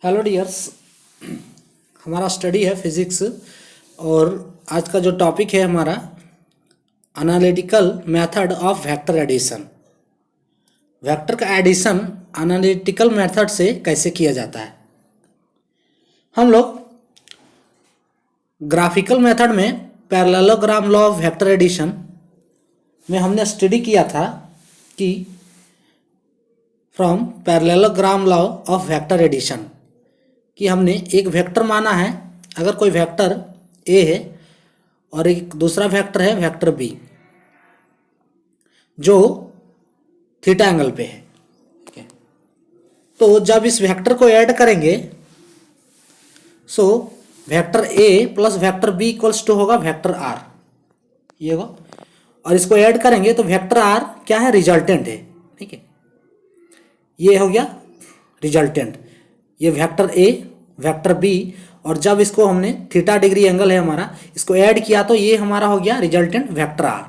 Hello dears. हमारा study है physics और आज का जो टॉपिक है हमारा analytical method of vector addition. Vector का एडिशन एनालिटिकल मेथड से कैसे किया जाता है। हम लोग ग्राफिकल मेथड में parallelogram law of vector addition में हमने स्टडी किया था कि from parallelogram law of vector addition कि हमने एक वेक्टर माना है, अगर कोई वेक्टर ए है और एक दूसरा वेक्टर है वेक्टर बी जो थीटा एंगल पे है, तो जब इस वेक्टर को ऐड करेंगे so vector A plus vector B equals to होगा वेक्टर आर, ये होगा। और इसको ऐड करेंगे तो वेक्टर आर क्या है, रिजल्टेंट है। ठीक है, ये हो गया रिजल्टेंट, ये वेक्टर ए वेक्टर बी, और जब इसको हमने थीटा डिग्री एंगल है हमारा, इसको ऐड किया तो ये हमारा हो गया रिजल्टेंट वेक्टर आर,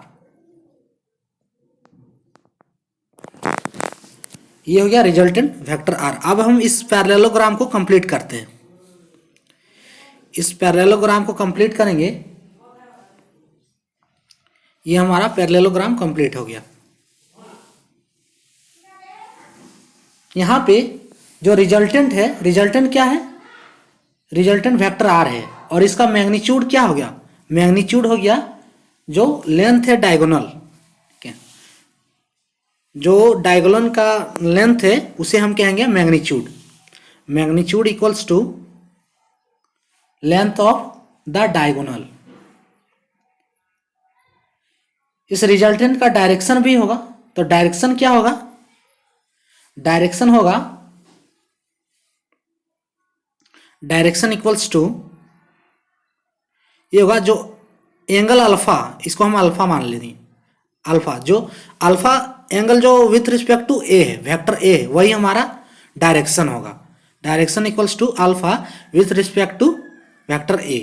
ये हो गया रिजल्टेंट वेक्टर आर। अब हम इस पैरेललोग्राम को कंप्लीट करते हैं। इस पैरेललोग्राम को कंप्लीट करेंगे, ये हमारा पैरेललोग्राम कंप्लीट हो गया। यहां पे जो रिजल्टेंट है, रिजल्टेंट क्या है, रिजल्टेंट वेक्टर आर है, और इसका मैग्नीट्यूड क्या हो गया, मैग्नीट्यूड हो गया जो लेंथ है डायगोनल, जो डायगोनल का लेंथ है उसे हम कहेंगे magnitude. Magnitude equals to length of the diagonal. इस रिजल्टेंट का डायरेक्शन भी होगा, तो डायरेक्शन क्या होगा, डायरेक्शन होगा डायरेक्शन इक्वल्स टू, ये होगा जो एंगल अल्फा, इसको हम अल्फा मान लेते हैं, अल्फा जो अल्फा एंगल जो विथ रिस्पेक्ट टू ए है, वेक्टर ए है, वही हमारा डायरेक्शन होगा। Direction equals to alpha with respect to vector A.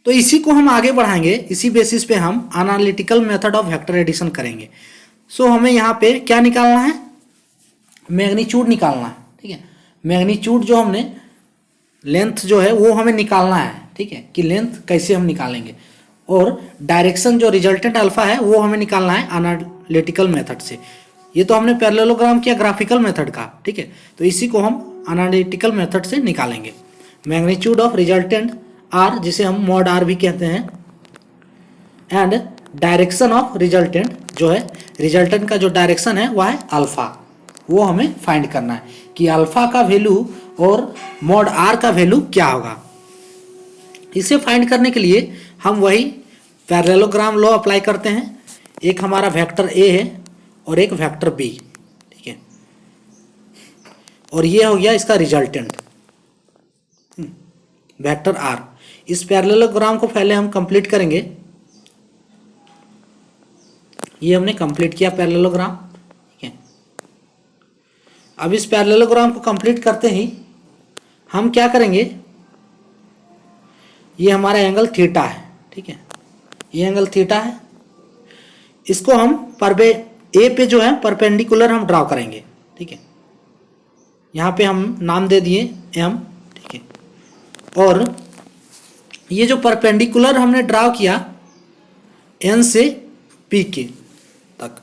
तो इसी को हम आगे बढ़ाएंगे, इसी बेसिस पे हम analytical method of vector addition करेंगे। सो हमें यहाँ पे क्या निकालना है, मैग्नीट्यूड निकालना है। ठीक है, मैग्नीट्यूड जो हमने लेंथ जो है वो हमें निकालना है। ठीक है, कि लेंथ कैसे हम निकालेंगे, और डायरेक्शन जो रिजल्टेंट अल्फा है वो हमें निकालना है एनालिटिकल मेथड से। ये तो हमने पैरेललोग्राम किया ग्राफिकल मेथड का। ठीक है, तो इसी को हम एनालिटिकल मेथड से निकालेंगे। मैग्नीट्यूड ऑफ रिजल्टेंट आर, जिसे हम मॉड आर भी कहते हैं, एंड डायरेक्शन ऑफ रिजल्टेंट जो है, रिजल्टेंट का जो डायरेक्शन है वह है अल्फा, वो हमें फाइंड करना है कि अल्फा का वैल्यू और मॉड आर का वैल्यू क्या होगा। इसे फाइंड करने के लिए हम वही पैरेललोग्राम लॉ अप्लाई करते हैं। एक हमारा वेक्टर ए है और एक वेक्टर बी। ठीक है, और ये हो गया इसका रिजल्टेंट वेक्टर आर। इस पैरेललोग्राम को पहले हम कंप्लीट करेंगे। ये हमने कंप्लीट किया पैरेललोग्राम। ठीक है, अब इस पैरेललोग्राम को कंप्लीट करते ही हम क्या करेंगे, ये हमारा एंगल थीटा है। ठीक है, ये एंगल थीटा है, इसको हम ए पे जो है परपेंडिकुलर हम ड्रॉ करेंगे। ठीक है, यहाँ पे हम नाम दे दिए एम। ठीक है, और ये जो परपेंडिकुलर हमने ड्रॉ किया एन से पी के तक,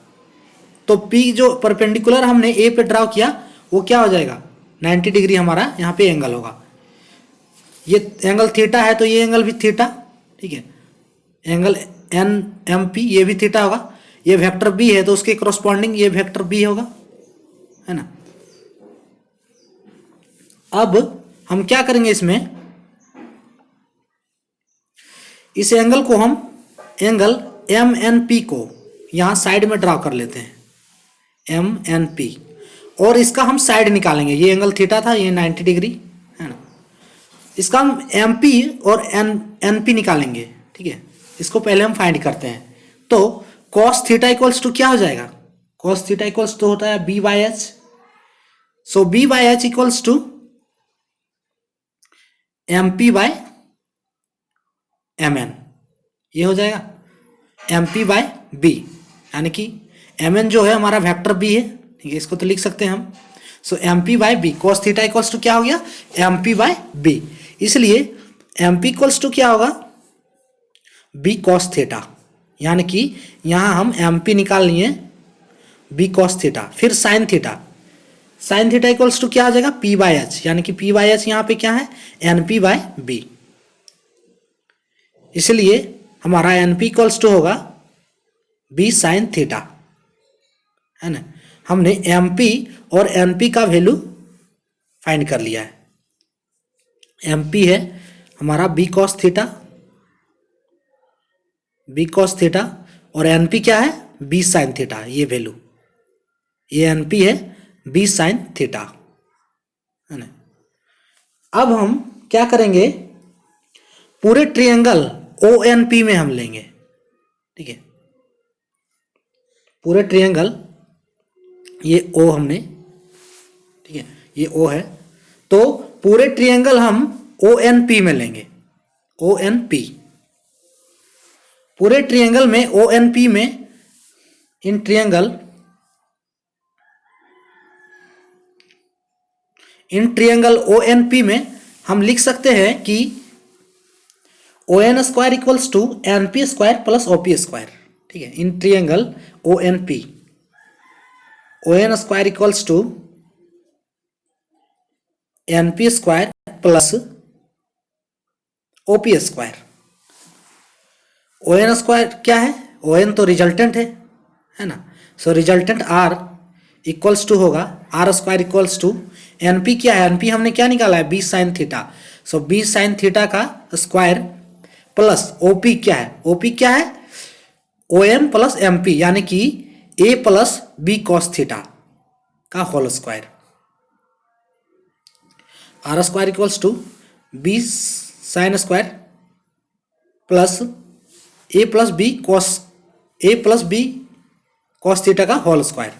तो पी जो परपेंडिकुलर हमने ए पे ड्रॉ किया वो क्या हो जाएगा, 90 डिग्री हमारा यहाँ पे एंगल होगा। ये एंगल थीटा है तो ये एंगल भी थीटा। ठीक है, एंगल एन एम पी ये भी थीटा होगा। ये वेक्टर बी है तो उसके करस्पॉन्डिंग ये वेक्टर बी होगा, है ना। अब हम क्या करेंगे, इसमें इस एंगल को हम एंगल एम एन पी को यहाँ साइड में ड्रॉ कर लेते हैं, एम एन पी, और इसका हम साइड निकालेंगे। ये एंगल थीटा था, ये 90 डिग्री है ना, इसका हम एम पी और एन पी निकालेंगे। ठीक है, इसको पहले हम फाइंड करते हैं। तो cos थीटा इक्वल्स टू क्या हो जाएगा, cos थीटा इक्वल्स टू होता है B by H. So B by H equals to M P by M N, ये हो जाएगा एम पी बाई बी, यानी कि एम एन जो है हमारा वेक्टर बी है। ठीक है, इसको तो लिख सकते हैं हम। So M P by B, cos theta equals to क्या हो गया, एम पी बाई बी। इसलिए एम पी इक्वल्स टू क्या होगा, बी कॉस थीटा, यानी कि यहाँ हम एम पी निकाल लिए बी कॉस थीटा। फिर sine theta, sine theta equals to क्या आ जाएगा, पी बाई एच, यानी कि पी बाई एच यहाँ पे क्या है, एन पी बाई बी। इसलिए हमारा एन पी इक्वल्स टू होगा बी साइन थीटा, है ना। हमने एम पी और एन पी का वैल्यू फाइंड कर लिया है। एम पी है हमारा B cos theta, B cos theta, और एन पी क्या है, बी साइन थीटा, ये वैल्यू, ये एन पी है बी साइन थीटा, है ना। अब हम क्या करेंगे, पूरे ट्रायंगल ओ एन पी में हम लेंगे, ठीक है। पूरे ट्रायंगल, ये ओ हमने, ठीक है, ये ओ है, तो पूरे ट्रायंगल हम ओ एन पी में लेंगे, ओ एन पी। पूरे ट्रायंगल में ओ एन पी में, in triangle O N P में हम लिख सकते हैं कि O N square equals to N P square plus O P square, ठीक है। In triangle O N P, O N square equals to N P square plus O P square. O N square क्या है, O N तो resultant है ना। So resultant R equals to होगा R square equals to N P क्या है, N P हमने क्या निकाला है, B sine theta. So B sine theta का स्क्वायर प्लस ओ पी क्या है, ओ पी क्या है, O N plus M P, यानी कि A plus B cos theta का whole square. R square equals to B sine square plus A plus B cos theta का whole square.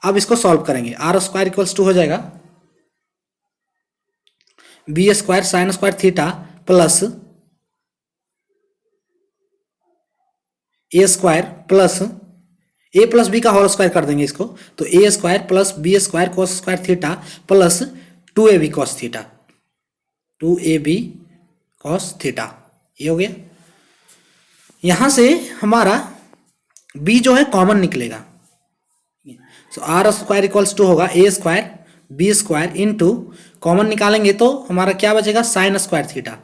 अब इसको सॉल्व करेंगे, आर स्क्वायर इक्वल्स टू हो जाएगा B square sine square theta plus A square plus B का whole square कर देंगे इसको, तो A square plus B square cos square theta plus 2ab cos theta, 2ab cos theta, ये हो गया। यहां से हमारा b जो है कॉमन निकलेगा, so R square equals to होगा A square B square into, common निकालेंगे तो हमारा क्या बचेगा, साइन स्क्वायर थीटा।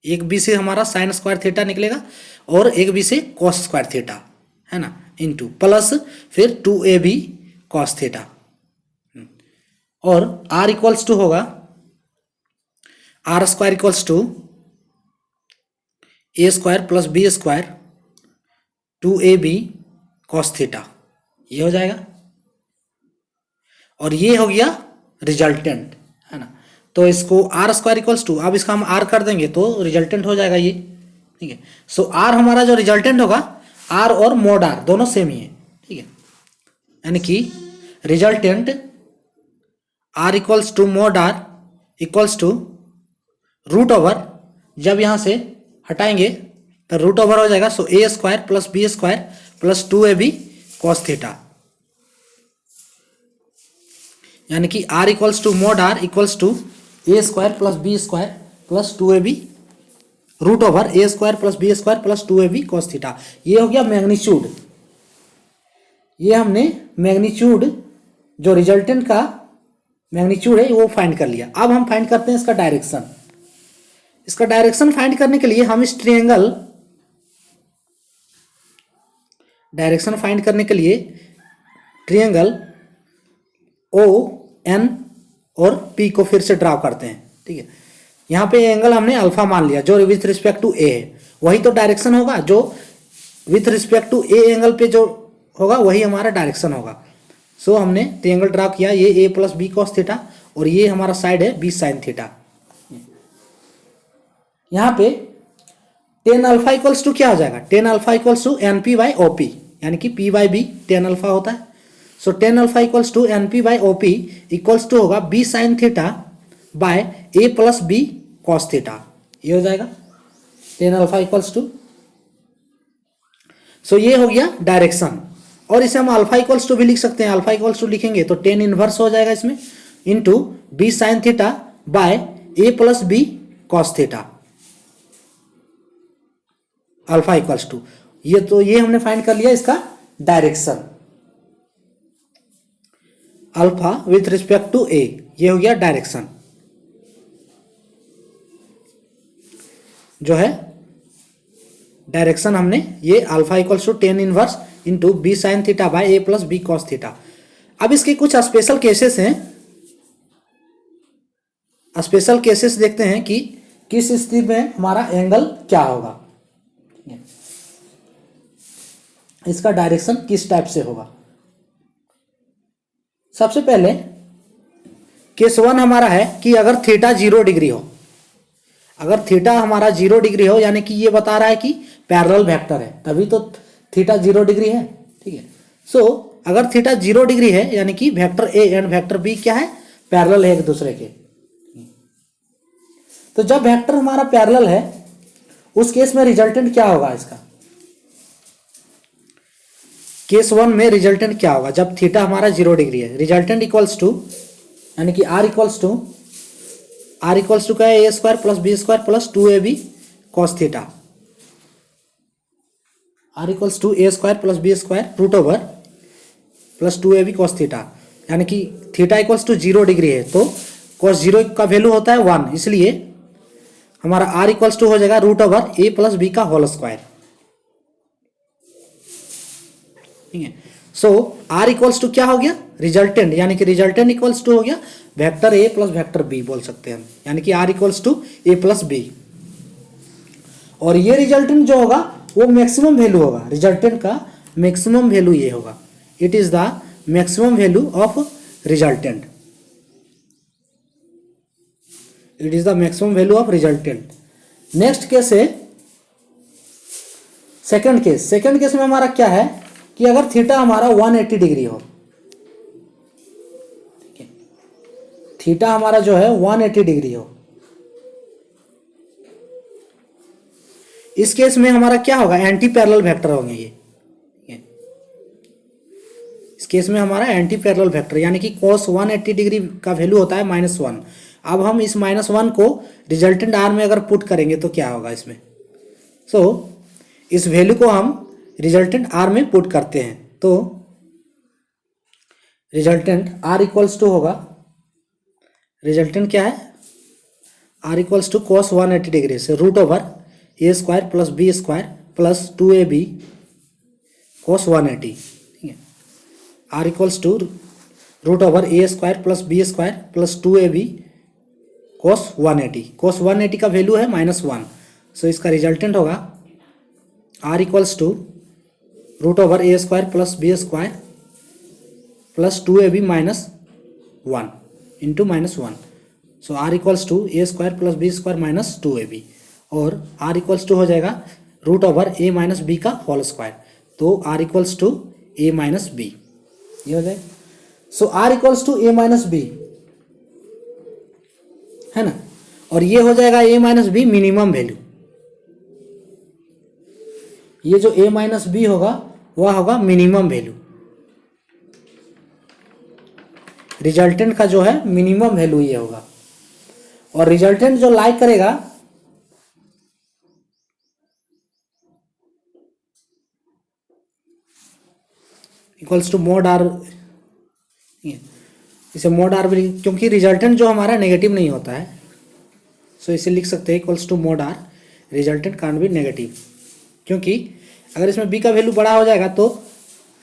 एक बी से हमारा साइन स्क्वायर थीटा निकलेगा और एक बी से कॉस स्क्वायर थीटा, है ना, इंटू प्लस फिर 2ab कॉस थीटा, और r इक्वल्स टू होगा R square equals to A square plus B square 2ab cos theta, ये हो जाएगा। और ये हो गया रिजल्टेंट, है ना। तो इसको आर स्क्वायर इक्वल्स टू, अब इसका हम आर कर देंगे तो रिजल्टेंट हो जाएगा ये, ठीक है। सो आर हमारा जो रिजल्टेंट होगा, आर और मोड आर दोनों सेम ही है, ठीक है, यानी कि resultant R equals to mod R equals to root over, जब यहां से हटाएंगे तो रूट ओवर हो जाएगा, so A square plus B square plus 2ab cos theta, यानी कि r equals to mod r equals to A square plus B square plus 2ab root over A square plus B square plus 2ab cos theta. ये हो गया magnitude. ये हमने magnitude, जो resultant का magnitude है वो फाइंड कर लिया। अब हम फाइंड करते हैं इसका डायरेक्शन। इसका डायरेक्शन फाइंड करने के लिए हम इस ट्रायंगल, डायरेक्शन फाइंड करने के लिए ट्रायंगल ओ एन और पी को फिर से ड्रा करते हैं, ठीक है। यहाँ पे एंगल हमने अल्फा मान लिया जो विथ रिस्पेक्ट टू ए है, वही तो डायरेक्शन होगा, जो with respect to A angle पे जो होगा वही हमारा डायरेक्शन होगा। सो हमने ट्रायंगल ड्रा किया, ये ए प्लस बी कॉस थीटा और ये हमारा साइड है बी साइन थीटा। यहाँ पे टेन अल्फा इक्वल्स टू क्या हो जाएगा, tan alpha equals to N P by O P, यानी कि P by B tan alpha होता है। So tan alpha equals to N P by O P equals to होगा B sine theta by A plus B cos theta, ये हो जाएगा tan alpha equals to. So ये हो गया direction. और इसे हम अल्फा इक्वल्स टू भी लिख सकते हैं। अल्फा इक्वल्स टू लिखेंगे तो टेन इनवर्स हो जाएगा इसमें into B sine theta by A plus B cos theta alpha equals to ये हमने फाइंड कर लिया इसका direction alpha with respect to A, ये हो गया डायरेक्शन जो है डायरेक्शन हमने ये alpha equals to tan inverse into B sine theta by A plus B cos theta. अब इसके कुछ स्पेशल केसेस हैं, स्पेशल केसेस देखते हैं कि किस स्थिति में हमारा एंगल क्या होगा, इसका डायरेक्शन किस टाइप से होगा। सबसे पहले केस 1 हमारा है कि अगर थीटा 0 डिग्री हो, अगर थीटा हमारा 0 डिग्री हो यानी कि ये बता रहा है कि पैरेलल वेक्टर है, तभी तो थीटा 0 डिग्री है, ठीक है। सो अगर थीटा 0 डिग्री है यानी कि vector A and vector B क्या है, पैरेलल है एक दूसरे के। तो जब वेक्टर हमारा पैरेलल है उस केस में रिजल्टेंट क्या होगा इसका, केस 1 में रिजल्टेंट क्या होगा जब थीटा हमारा 0 डिग्री है। रिजल्टेंट इक्वल्स टू यानी कि आर इक्वल्स टू क्या है, A square plus B square plus 2ab cos theta, R equals to A square plus B square root over plus 2ab cos theta, यानी कि theta equals to 0 degree है तो cos 0 का value होता है 1, इसलिए हमारा आर इक्वल्स टू हो जाएगा रूट ओवर ए प्लस बी का होल स्क्वायर, ठीक है। सो आर इक्वल्स टू क्या हो गया, रिजल्टेंट, यानी कि रिजल्टेंट इक्वल्स टू हो गया vector A plus vector B बोल सकते हैं हम, यानी कि R equals to A plus B. और ये रिजल्टेंट जो होगा वो मैक्सिमम वैल्यू होगा, रिजल्टेंट का मैक्सिमम वैल्यू ये होगा, it is the maximum value of resultant, it is the maximum value of resultant. Next case है सेकंड केस। सेकंड केस में हमारा क्या है कि अगर थीटा हमारा 180 डिग्री हो, ठीक है, थीटा हमारा जो है 180 डिग्री हो, इस केस में हमारा क्या होगा, एंटी पैरेलल वेक्टर होंगे ये, इस केस में हमारा एंटी पैरेलल वेक्टर यानी कि cos 180 डिग्री का वैल्यू होता है -1। अब हम इस -1 को रिजल्टेंट आर में अगर पुट करेंगे तो क्या होगा इसमें, सो इस वैल्यू को हम रिजल्टेंट आर में पुट करते हैं तो रिजल्टेंट आर इक्वल्स टू होगा, रिजल्टेंट क्या है, R equals to cos 180 degree से root over A square plus B square plus 2ab cos 180, ठीक है। R equals to root over A square plus B square plus 2ab cos 180, cos 180 का value है -1, सो इसका resultant होगा R equals to root over A square plus B square plus 2ab -1 into -1, so R equals to A square plus B square minus 2ab, और R equals to हो जाएगा root over A minus B का whole square, तो R equals to A minus B, ये हो जाएगा। So R equals to A minus B है ना, और ये हो जाएगा A minus B minimum value, ये जो ए माइनस बी होगा वह होगा मिनिमम वैल्यू, रिजल्टेंट का जो है मिनिमम वैल्यू ये होगा, और रिजल्टेंट जो लाइक करेगा इक्वल्स टू मोड आर, इसे मोड आर भी, क्योंकि रिजल्टेंट जो हमारा नेगेटिव नहीं होता है, सो इसे लिख सकते हैं equals to mod R, resultant can't be negative, क्योंकि अगर इसमें बी का वैल्यू बड़ा हो जाएगा तो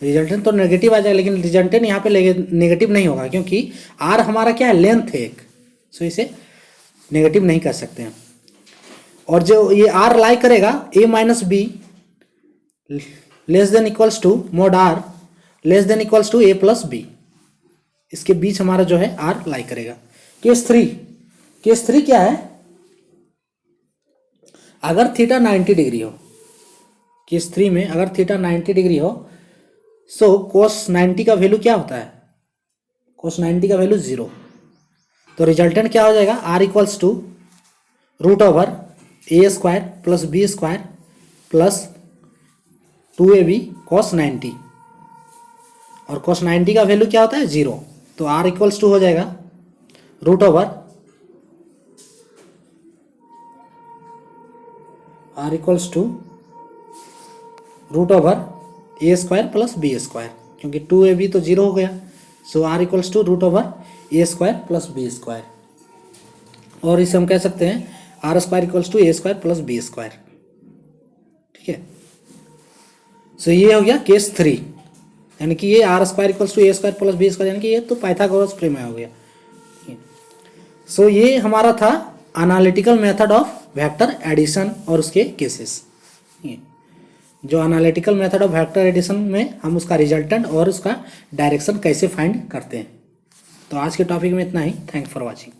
रिजल्टेंट तो नेगेटिव आ जाएगा, लेकिन रिजल्टेंट यहाँ पे नेगेटिव नहीं होगा क्योंकि आर हमारा क्या है, लेंथ है एक, सो इसे नेगेटिव नहीं कर सकते हैं। और जो ये आर लाई करेगा A minus B less than equals to mod R less than equals to A plus B, इसके बीच हमारा जो है आर लाई करेगा। केस 3 क्या है, अगर थीटा 90 डिग्री हो, केस 3 में अगर थीटा 90 डिग्री हो, सो cos 90 का वैल्यू क्या होता है, cos 90 का वैल्यू 0, तो रिजल्टेंट क्या हो जाएगा, R equals to root over A square plus B square plus 2ab cos 90, और cos 90 का वैल्यू क्या होता है 0, तो r इक्वल्स टू हो जाएगा root over r equals to root over A square plus B square, क्योंकि 2ab तो 0 हो गया, so r equals to root over A square plus B square, और इसे हम कह सकते हैं R square equals to A square plus B square. ठीक है, सो ये हो गया केस 3, यानी कि ये R square equals to A square plus B square, यानी कि ये तो पाइथागोरस प्रमेय हो गया। सो ये हमारा था analytical method of vector addition और उसके केसेस। जो analytical method of vector addition में हम उसका रिजल्टेंट और उसका डायरेक्शन कैसे फाइंड करते हैं। तो आज के टॉपिक में इतना ही। Thanks for watching.